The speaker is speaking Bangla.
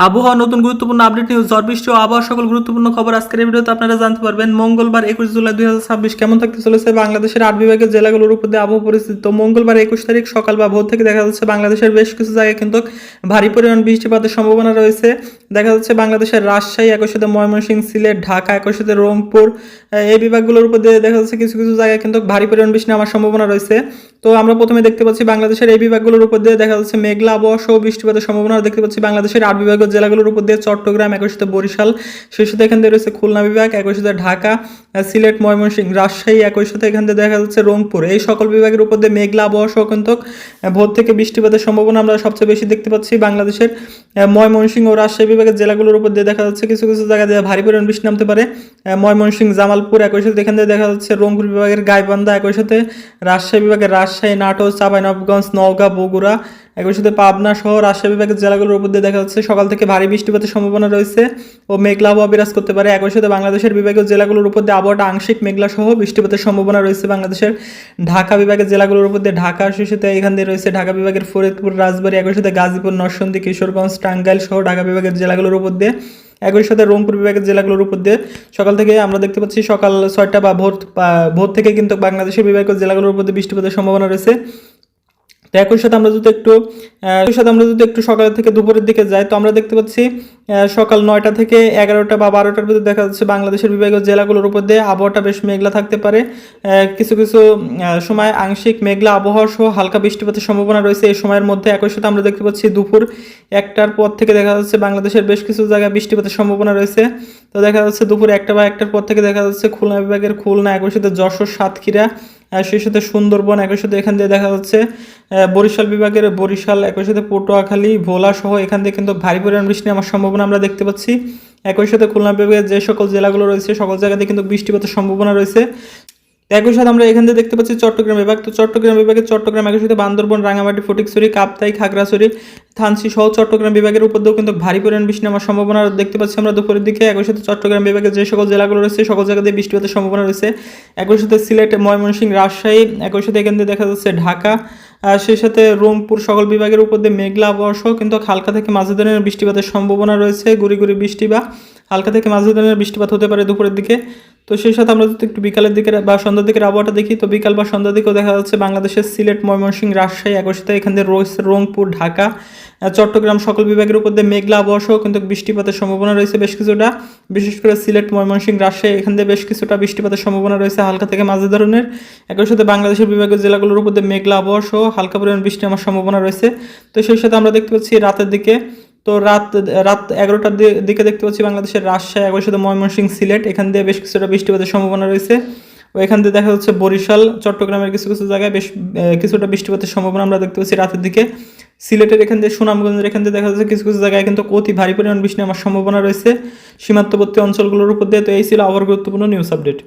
আবহাওয়া নতুন গুরুত্বপূর্ণ আপডেট নিউজ ঝড় বৃষ্টি ও আবহাওয়া সকল গুরুত্বপূর্ণ খবর আজকের এই ভিডিওতে আপনারা জানতে পারবেন। মঙ্গলবার 21 জুলাই 2026 কেমন থাকতে চলেছে বাংলাদেশের 8 বিভাগের জেলাগুলোর উপর দিয়ে আবহাওয়া পরিস্থিতি। তো মঙ্গলবার 21 তারিখ সকাল বা ভোর থেকে দেখা যাচ্ছে বাংলাদেশের বেশ কিছু জায়গায় কিন্তু ভারী পরিমাণ বৃষ্টিপাতের সম্ভাবনা রয়েছে। দেখা যাচ্ছে বাংলাদেশের রাজশাহী, একই সাথে ময়মনসিংহ, সিলেট, ঢাকা, একই সাথে রংপুর, এই বিভাগগুলোর উপর দিয়ে দেখা যাচ্ছে কিছু কিছু জায়গায় কিন্তু ভারী পরিমাণ বৃষ্টি নামার সম্ভাবনা রয়েছে। তো আমরা প্রথমে দেখতে পাচ্ছি বাংলাদেশের এই বিভাগগুলোর উপর দিয়ে দেখা যাচ্ছে মেঘলা আবহাওয়া সহ বৃষ্টিপাতের সম্ভাবনা দেখতে পাচ্ছি বাংলাদেশের 8 বিভাগের জেলাগুলোর উপর দিয়ে চট্টগ্রাম, একই সাথে বরিশাল, সেই সাথে এখান থেকে রয়েছে খুলনা বিভাগ, একই সাথে ঢাকা, সিলেট, ময়মনসিংহ, রাজশাহী, একই সাথে এখান থেকে দেখা যাচ্ছে রংপুর, এই সকল বিভাগের উপর দিয়ে মেঘলা আবহাওয়া সহ কিন্তু ভোর থেকে বৃষ্টিপাতের সম্ভাবনা আমরা সবচেয়ে বেশি দেখতে পাচ্ছি বাংলাদেশের ময়মনসিংহ ও রাজশাহী বিভাগের জেলাগুলোর উপর দিয়ে দেখা যাচ্ছে কিছু কিছু জায়গায় ভারী পরিমাণ বৃষ্টি নামতে পারে। ময়মনসিংহ, জামালপুর, একই সাথে এখান থেকে দেখা যাচ্ছে রংপুর বিভাগের গাইবান্ধা, একই সাথে রাজশাহী বিভাগের রাজশাহী, নাটোর, চাঁপাইনবাবগঞ্জ, নওগাঁ, বগুড়া, একই সাথে পাবনা সহ রাজশাহী বিভাগের জেলাগুলোর উপর দিয়ে দেখা যাচ্ছে সকাল থেকে ভারী বৃষ্টিপাতের সম্ভাবনা রয়েছে ও মেঘলা আবহাওয়া বিরাজ করতে পারে। একই সাথে বাংলাদেশের বিভাগীয় জেলাগুলোর উপর দিয়ে আবহাওয়াটা আংশিক মেঘলা সহ বৃষ্টিপাতের সম্ভাবনা রয়েছে বাংলাদেশের ঢাকা বিভাগের জেলাগুলোর উপর দিয়ে। ঢাকা, সেই সাথে এখান দিয়ে রয়েছে ঢাকা বিভাগের ফরিদপুর, রাজবাড়ী, একই সাথে গাজীপুর, নরসিংদী, কিশোরগঞ্জ, টাঙ্গাইল সহ ঢাকা বিভাগের জেলাগুলোর উপর দিয়ে। একই সাথে রংপুর বিভাগের জেলাগুলোর উপর দিয়ে সকাল থেকে আমরা দেখতে পাচ্ছি সকাল 6টা বা ভোর থেকে কিন্তু বাংলাদেশের বিভাগীয় জেলাগুলোর উপর দিয়ে বৃষ্টিপাতের সম্ভাবনা রয়েছে। তো একই সাথে আমরা যদি একটু সকালের থেকে দুপুরের দিকে যাই, তো আমরা দেখতে পাচ্ছি সকাল 9টা থেকে 11টা বা 12টার ভিতরে দেখা যাচ্ছে বাংলাদেশের বিভাগীয় জেলাগুলোর উপর দিয়ে আবহাওয়াটা বেশ মেঘলা থাকতে পারে। কিছু কিছু সময় আংশিক মেঘলা আবহাওয়া সহ হালকা বৃষ্টিপাতের সম্ভাবনা রয়েছে এই সময়ের মধ্যে। একই সাথে আমরা দেখতে পাচ্ছি দুপুর 1টার পর থেকে দেখা যাচ্ছে বাংলাদেশের বেশ কিছু জায়গায় বৃষ্টিপাতের সম্ভাবনা রয়েছে। তো দেখা যাচ্ছে দুপুর 1টা বা 1টার পর থেকে দেখা যাচ্ছে খুলনা বিভাগের খুলনা, একই সাথে যশোর, সাতক্ষীরা, সেই সাথে সুন্দরবন, একই সাথে এখান দিয়ে দেখা যাচ্ছে বরিশাল বিভাগের বরিশাল, একই সাথে পটুয়াখালী, ভোলা সহ এখান থেকে কিন্তু ভারী পরিমাণ বৃষ্টি নামার সম্ভাবনা আমরা দেখতে পাচ্ছি। একই সাথে খুলনা বিভাগের যে সকল জেলাগুলো রয়েছে সকল জায়গাতে কিন্তু বৃষ্টিপাতের সম্ভাবনা রয়েছে। একই সাথে আমরা এখান থেকে দেখতে পাচ্ছি চট্টগ্রাম বিভাগ। তো চট্টগ্রাম বিভাগের চট্টগ্রাম, একই সাথে বান্দরবন, রাঙামাটি, ফটিকছড়ি, কাপ্তাই, খাগড়াছড়ি, থানচি সহ চট্টগ্রাম বিভাগের উপর দিয়েও কিন্তু ভারী পরিমাণ বৃষ্টি নামার সম্ভাবনা দেখতে পাচ্ছি আমরা দুপুরের দিকে। একই সাথে চট্টগ্রাম বিভাগের যে সকল জেলাগুলো রয়েছে সকল জায়গাতে বৃষ্টিপাতের সম্ভাবনা রয়েছে। একই সাথে সিলেট, ময়মনসিংহ, রাজশাহী, একই সাথে এখান থেকে দেখা যাচ্ছে ঢাকা, সেই সাথে রংপুর, সকল বিভাগের উপর দিয়ে মেঘলা আবহাওয়া সহ কিন্তু হালকা থেকে মাঝারি ধরনের বৃষ্টিপাতের সম্ভাবনা রয়েছে। গুড়ি গুড়ি বৃষ্টি বা হালকা থেকে মাঝারি ধরনের বৃষ্টিপাত হতে পারে দুপুরের দিকে। তো সেই সাথে আমরা যদি একটু বিকালের দিকে বা সন্ধ্যার দিকের আবহাওয়াটা দেখি, তো বিকাল বা সন্ধ্যার দিকেও দেখা যাচ্ছে বাংলাদেশের সিলেট, ময়মনসিংহ, রাজশাহী, একই সাথে এখান থেকে রয়েছে রংপুর, ঢাকা, চট্টগ্রাম, সকল বিভাগের উপর দিয়ে মেঘলা আবহাওয়া সহ কিন্তু বৃষ্টিপাতের সম্ভাবনা রয়েছে বেশ কিছুটা। বিশেষ করে সিলেট, ময়মনসিংহ, রাজশাহী এখান থেকে বেশ কিছুটা বৃষ্টিপাতের সম্ভাবনা রয়েছে হালকা থেকে মাঝারি ধরনের। একই সাথে বাংলাদেশের বিভাগীয় জেলাগুলোর উপর দিয়ে মেঘলা আবহাওয়া সহ হালকা পরিমাণ বৃষ্টি আমার সম্ভাবনা রয়েছে। তো সেই সাথে আমরা দেখতে পাচ্ছি রাতের দিকে, তো রাত 11টার দিকে দেখতে পাচ্ছি বাংলাদেশের রাজশাহী, একই সাথে ময়মনসিংহ, সিলেট এখান দিয়ে বেশ কিছুটা বৃষ্টিপাতের সম্ভাবনা রয়েছে। ও এখান দিয়ে দেখা যাচ্ছে বরিশাল, চট্টগ্রামের কিছু কিছু জায়গায় বেশ কিছুটা বৃষ্টিপাতের সম্ভাবনা আমরা দেখতে পাচ্ছি রাতের দিকে। সিলেটের এখান দিয়ে সুনামগঞ্জের এখান দিয়ে দেখা যাচ্ছে কিছু কিছু জায়গায় কিন্তু অতি ভারী পরিমাণ বৃষ্টি নামার সম্ভাবনা রয়েছে সীমান্তবর্তী অঞ্চলগুলোর উপর দিয়ে। তো এই ছিল আবহাওয়ার গুরুত্বপূর্ণ নিউজ আপডেট।